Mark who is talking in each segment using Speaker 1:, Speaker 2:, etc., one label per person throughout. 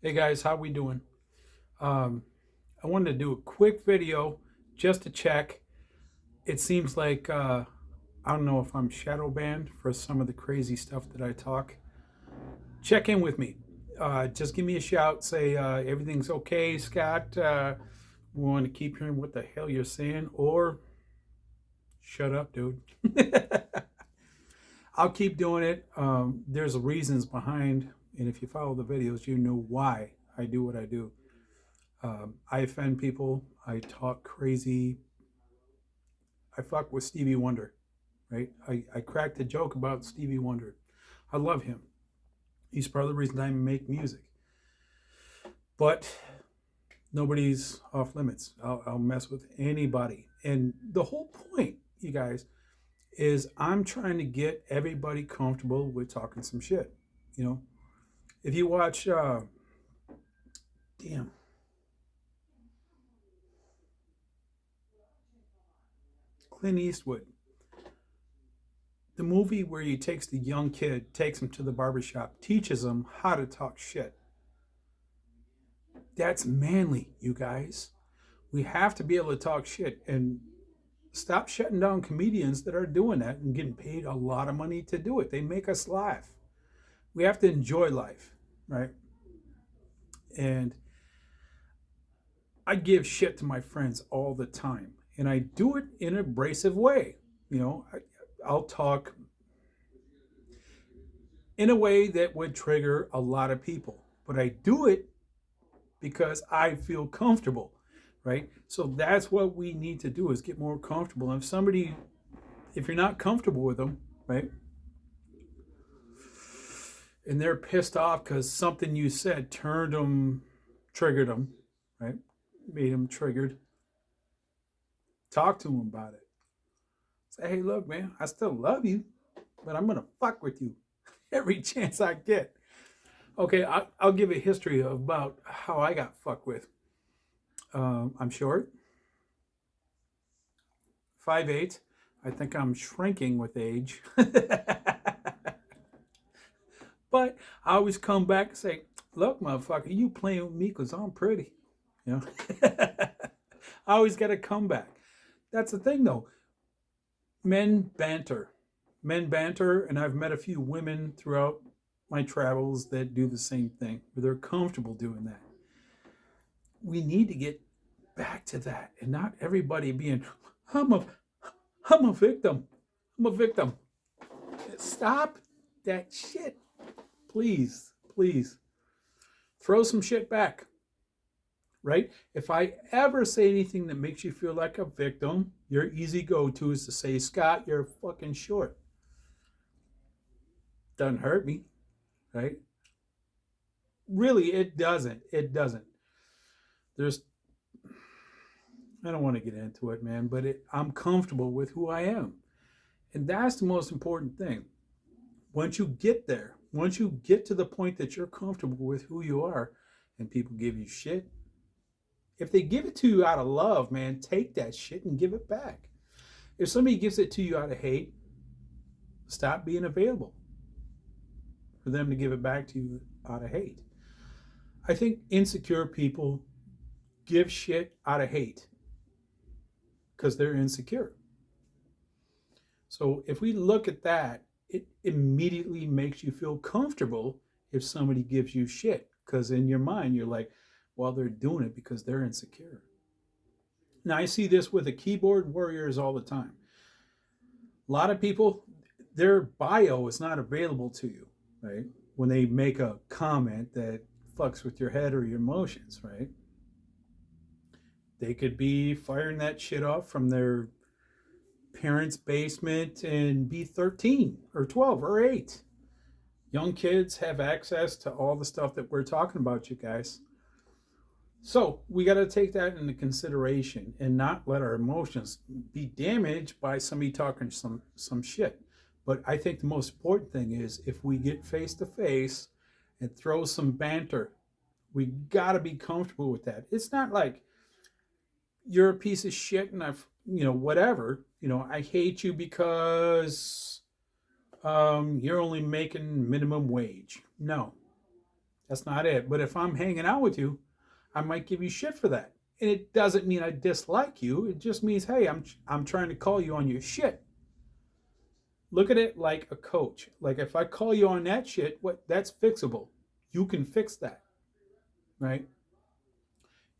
Speaker 1: Hey guys, how we doing? Um, I wanted to do a quick video just to check. It seems like I don't know if I'm shadow banned for some of the crazy stuff that I talk. Check in with me. Just give me a shout. Say everything's okay, Scott. We want to keep hearing what the hell you're saying, or shut up, dude. I'll keep doing it. There's reasons behind, and if you follow the videos, you know why I do what I do. I offend people. I talk crazy. I fuck with Stevie Wonder, right? I cracked a joke about Stevie Wonder. I love him. He's part of the reason I make music. But nobody's off limits. I'll mess with anybody. And the whole point, you guys, is I'm trying to get everybody comfortable with talking some shit. You know, if you watch, damn, Clint Eastwood, the movie where he takes the young kid, takes him to the barbershop, teaches him how to talk shit. That's manly, you guys. We have to be able to talk shit and stop shutting down comedians that are doing that and getting paid a lot of money to do it. They make us laugh. We have to enjoy life, right? And I give shit to my friends all the time, and I do it in an abrasive way. You know, I'll talk in a way that would trigger a lot of people, but I do it because I feel comfortable, right? So that's what we need to do is get more comfortable. And if you're not comfortable with them, right, and they're pissed off because something you said triggered them, right, made them triggered, talk to them about it. Say, hey, look, man, I still love you, but I'm gonna fuck with you every chance I get. Okay, I'll give a history about how I got fucked with. I'm short, 5'8". I think I'm shrinking with age. But I always come back and say, look, motherfucker, you playing with me because I'm pretty. You know? I always got a comeback. That's the thing, though. Men banter. Men banter, and I've met a few women throughout my travels that do the same thing, where they're comfortable doing that. We need to get back to that and not everybody being, I'm a, I'm a victim. I'm a victim. Stop that shit. Please, please. Throw some shit back, right? If I ever say anything that makes you feel like a victim, your easy go-to is to say, Scott, you're fucking short. Doesn't hurt me, right? Really, it doesn't. It doesn't. There's, I don't want to get into it, man, but I'm comfortable with who I am. And that's the most important thing. Once you get there, once you get to the point that you're comfortable with who you are and people give you shit, if they give it to you out of love, man, take that shit and give it back. If somebody gives it to you out of hate, stop being available for them to give it back to you out of hate. I think insecure people give shit out of hate because they're insecure. So if we look at that, it immediately makes you feel comfortable if somebody gives you shit. Because in your mind, you're like, well, they're doing it because they're insecure. Now, I see this with the keyboard warriors all the time. A lot of people, their bio is not available to you, right? When they make a comment that fucks with your head or your emotions, right? They could be firing that shit off from their parents' basement and be 13 or 12 or 8. Young kids have access to all the stuff that we're talking about, you guys. So we got to take that into consideration and not let our emotions be damaged by somebody talking some shit. But I think the most important thing is if we get face to face and throw some banter, we got to be comfortable with that. It's not like you're a piece of shit and whatever. I hate you because you're only making minimum wage. No, That's not it. But if I'm hanging out with you, I might give you shit for that. And it doesn't mean I dislike you. It just means, hey, I'm trying to call you on your shit. Look at it like a coach. Like if I call you on that shit, what that's fixable. You can fix that, right?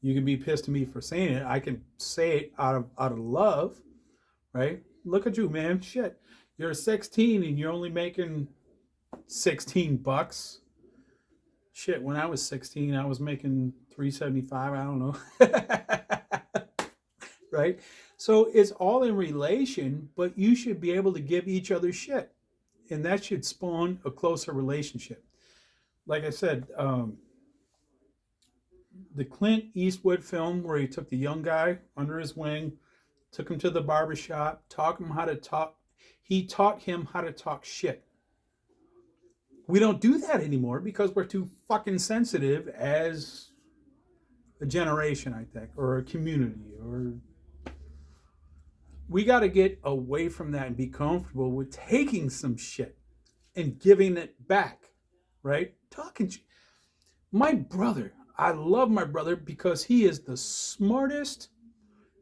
Speaker 1: You can be pissed at me for saying it. I can say it out of love, right? Look at you, man. Shit. You're 16 and you're only making 16 bucks. Shit, when I was 16, I was making 375, I don't know. Right? So it's all in relation, but you should be able to give each other shit. And that should spawn a closer relationship. Like I said, the Clint Eastwood film where he took the young guy under his wing, took him to the barber shop, taught him how to talk. He taught him how to talk shit. We don't do that anymore because we're too fucking sensitive as a generation, I think, or a community, or we got to get away from that and be comfortable with taking some shit and giving it back, right? Talking. My brother, I love my brother because he is the smartest.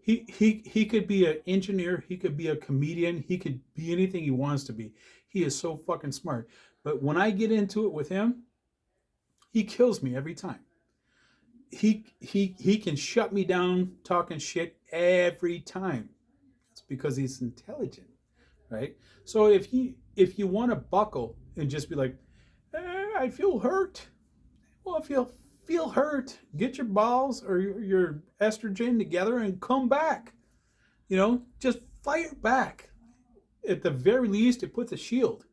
Speaker 1: He could be an engineer. He could be a comedian. He could be anything he wants to be. He is so fucking smart. But when I get into it with him, he kills me every time. He can shut me down talking shit every time. It's because he's intelligent, right? So if you want to buckle and just be like, I feel hurt. Well, if you feel hurt, get your balls or your estrogen together and come back. Just fire back. At the very least, it puts a shield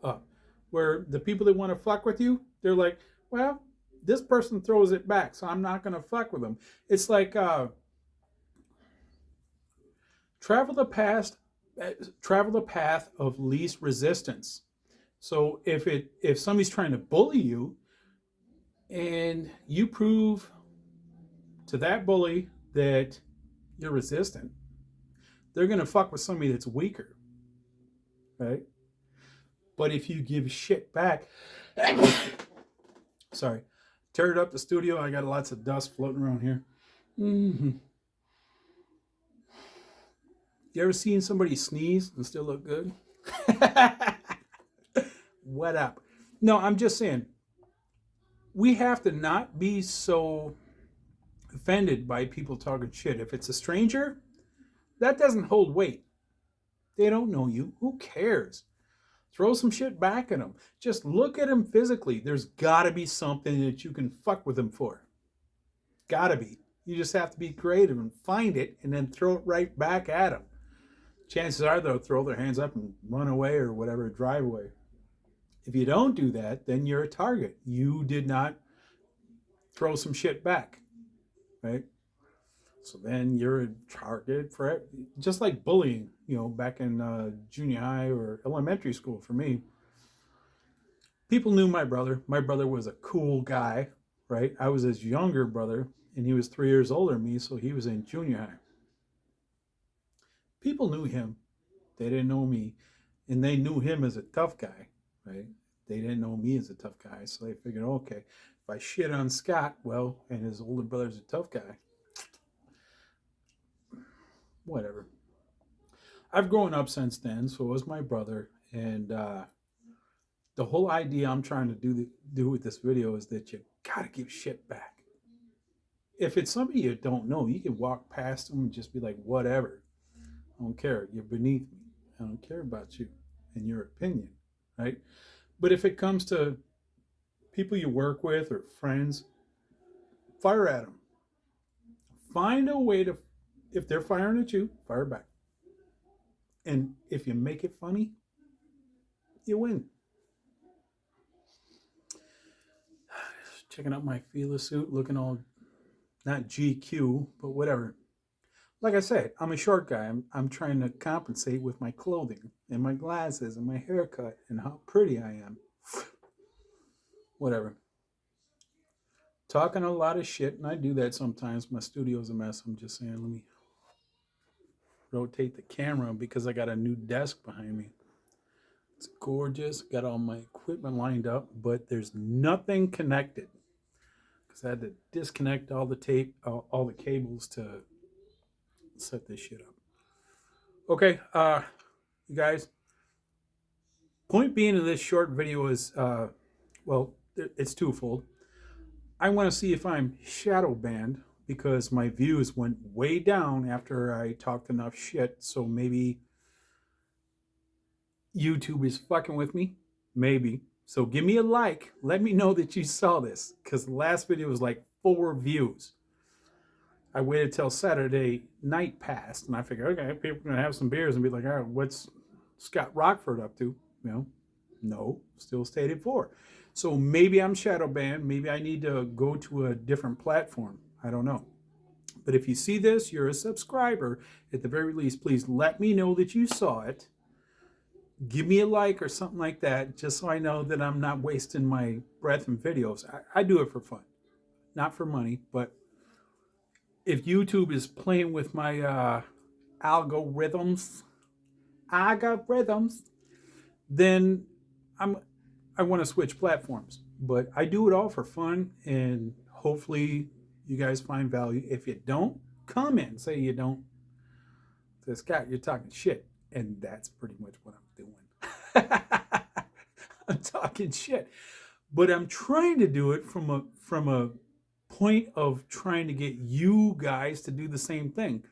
Speaker 1: up where the people that want to fuck with you, they're like, well, this person throws it back, so I'm not going to fuck with them. It's like travel the path, travel the path of least resistance. So if somebody's trying to bully you, and you prove to that bully that you're resistant, they're going to fuck with somebody that's weaker, right? But if you give shit back, sorry, tear it up the studio. I got lots of dust floating around here. Mm-hmm. You ever seen somebody sneeze and still look good? What up? No, I'm just saying, we have to not be so offended by people talking shit. If it's a stranger, that doesn't hold weight. They don't know you. Who cares? Throw some shit back at them. Just look at them physically. There's got to be something that you can fuck with them for. Got to be. You just have to be creative and find it and then throw it right back at them. Chances are they'll throw their hands up and run away or whatever, drive away. If you don't do that, then you're a target. You did not throw some shit back, right? So then you're a target for it. Just like bullying, back in junior high or elementary school for me. People knew my brother. My brother was a cool guy, right? I was his younger brother, and he was 3 years older than me, so he was in junior high. People knew him. They didn't know me. And they knew him as a tough guy, right? They didn't know me as a tough guy, so they figured, okay, if I shit on Scott, well, and his older brother's a tough guy, whatever. I've grown up since then, so was my brother, and the whole idea I'm trying to do with this video is that you gotta give shit back. If it's somebody you don't know, you can walk past them and just be like, whatever. I don't care. You're beneath me. I don't care about you and your opinion, right? But if it comes to people you work with or friends, fire at them. Find a way to, if they're firing at you, fire back. And if you make it funny, you win. Checking out my Fila suit, looking all not GQ, but whatever. Like I said, I'm a short guy. I'm trying to compensate with my clothing and my glasses and my haircut and how pretty I am. Whatever. Talking a lot of shit, and I do that sometimes. My studio's a mess. I'm just saying, let me rotate the camera because I got a new desk behind me. It's gorgeous. Got all my equipment lined up, but there's nothing connected. because I had to disconnect all the tape, all the cables to set this shit up. Okay, you guys. Point being of this short video is, well, it's twofold. I want to see if I'm shadow banned because my views went way down after I talked enough shit. So maybe YouTube is fucking with me. Maybe. So give me a like. Let me know that you saw this because the last video was like 4 views. I waited till Saturday night passed and I figured, okay, people are going to have some beers and be like, all right, what's Scott Rockford up to? You know, no, still stayed at 4. So maybe I'm shadow banned. Maybe I need to go to a different platform. I don't know. But if you see this, you're a subscriber. At the very least, please let me know that you saw it. Give me a like or something like that, just so I know that I'm not wasting my breath in videos. I do it for fun, not for money. But if YouTube is playing with my algorithms, then I want to switch platforms. But I do it all for fun, and hopefully you guys find value. If you don't, comment. Say you don't. Say, Scott, you're talking shit. And that's pretty much what I'm doing. I'm talking shit. But I'm trying to do it from a point of trying to get you guys to do the same thing.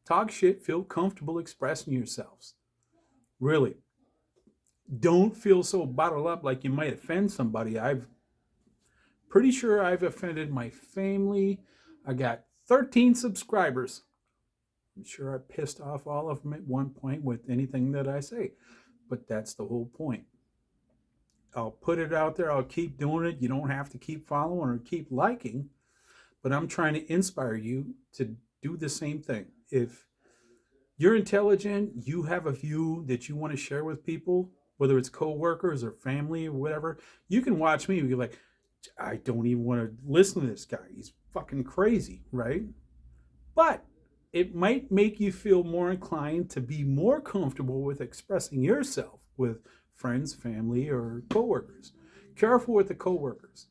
Speaker 1: Talk shit, feel comfortable expressing yourselves. Really. Don't feel so bottled up like you might offend somebody. Pretty sure I've offended my family. I got 13 subscribers. I'm sure I pissed off all of them at one point with anything that I say, but that's the whole point. I'll put it out there. I'll keep doing it. You don't have to keep following or keep liking, but I'm trying to inspire you to do the same thing. If you're intelligent, you have a view that you want to share with people, whether it's coworkers or family or whatever, you can watch me and be like, I don't even want to listen to this guy. He's fucking crazy, right? But it might make you feel more inclined to be more comfortable with expressing yourself with friends, family, or coworkers. Careful with the coworkers,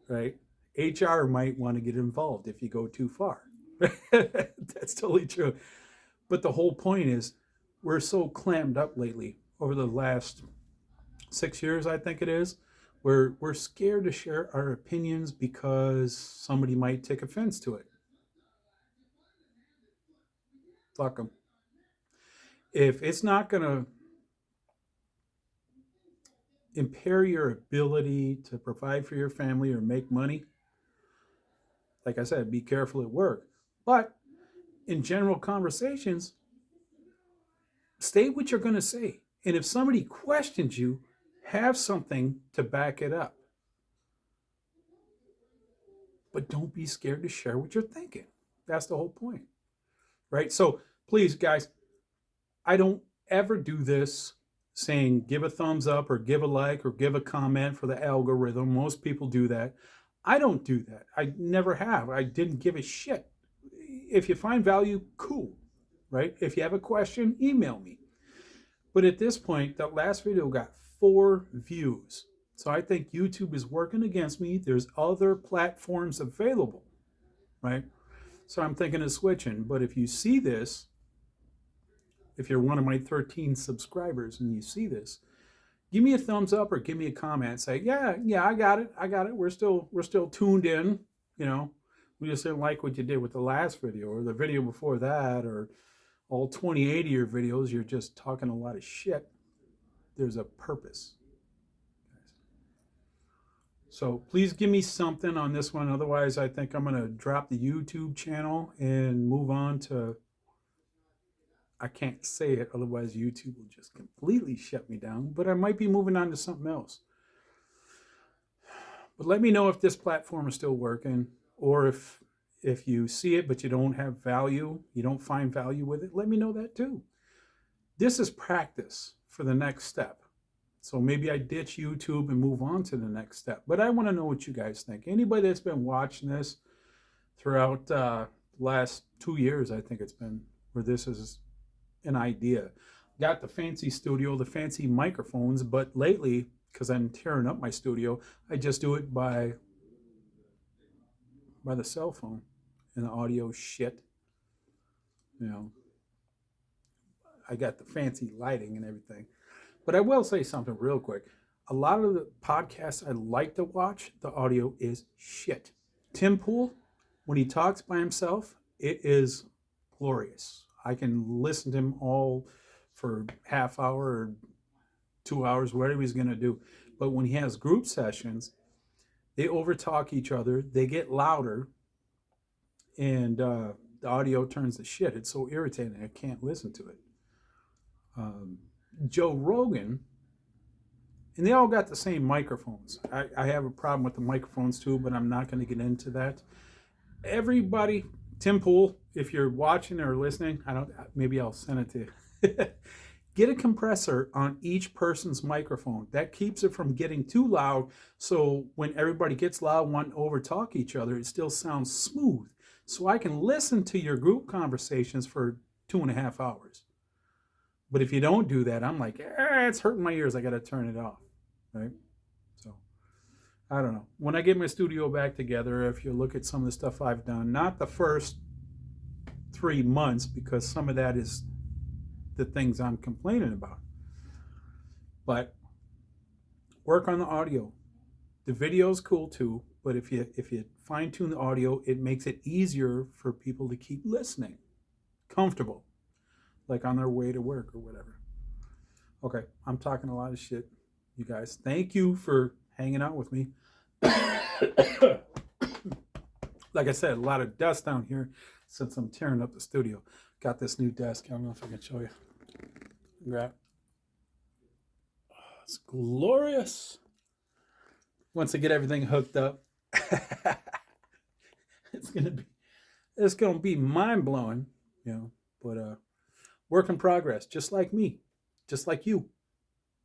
Speaker 1: right? HR might want to get involved if you go too far. That's totally true. But the whole point is we're so clammed up lately over the last 6 years, I think it is. We're scared to share our opinions because somebody might take offense to it. Fuck them. If it's not going to impair your ability to provide for your family or make money, like I said, be careful at work. But in general conversations, state what you're going to say. And if somebody questions you, have something to back it up. But don't be scared to share what you're thinking. That's the whole point. Right? So please, guys, I don't ever do this saying give a thumbs up or give a like or give a comment for the algorithm. Most people do that. I don't do that. I never have. I didn't give a shit. If you find value, cool, right? If you have a question, email me. But at this point, that last video got 4 views. So I think YouTube is working against me. There's other platforms available, right? So I'm thinking of switching. But if you see this, if you're one of my 13 subscribers and you see this, give me a thumbs up or give me a comment. Say, yeah, I got it. We're still tuned in. You know, we just didn't like what you did with the last video or the video before that, or all 28 of your videos. You're just talking a lot of shit. There's a purpose. So please give me something on this one. Otherwise, I think I'm going to drop the YouTube channel and move on to, I can't say it, otherwise YouTube will just completely shut me down. But I might be moving on to something else. But let me know if this platform is still working, or if you see it but you don't have value, you don't find value with it, let me know that too. This is practice for the next step. So maybe I ditch YouTube and move on to the next step. But I want to know what you guys think. Anybody that's been watching this throughout the last 2 years, I think it's been, where this is an idea. Got the fancy studio, the fancy microphones, but lately, because I'm tearing up my studio, I just do it by by the cell phone, and the audio is shit. You know, I got the fancy lighting and everything. But I will say something real quick. A lot of the podcasts I like to watch, the audio is shit. Tim Pool, when he talks by himself, it is glorious. I can listen to him all for half hour or 2 hours, whatever he's going to do. But when he has group sessions, they overtalk each other, they get louder, and the audio turns to shit. It's so irritating. I can't listen to it. Um, Joe Rogan, and they all got the same microphones. I have a problem with the microphones too, but I'm not going to get into that. Everybody, Tim Pool, if you're watching or listening, maybe I'll send it to you. Get a compressor on each person's microphone. That keeps it from getting too loud. So when everybody gets loud, wanting to overtalk each other, it still sounds smooth. So I can listen to your group conversations for 2.5 hours. But if you don't do that, I'm like, it's hurting my ears. I got to turn it off, right? So I don't know. When I get my studio back together, if you look at some of the stuff I've done, not the first 3 months, because some of that is the things I'm complaining about, but work on the audio. The video is cool too, but if you fine tune the audio, it makes it easier for people to keep listening, comfortable, like on their way to work or whatever. Okay, I'm talking a lot of shit, you guys. Thank you for hanging out with me. Like I said, a lot of dust down here since I'm tearing up the studio. Got this new desk. I don't know if I can show you. Grab. Oh, it's glorious. Once I get everything hooked up, it's gonna be mind blowing, you know. But work in progress, just like me, just like you,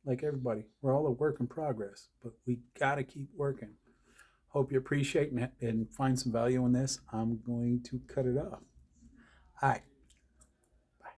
Speaker 1: like everybody. We're all a work in progress, but we gotta keep working. Hope you appreciate and find some value in this. I'm going to cut it off. Hi.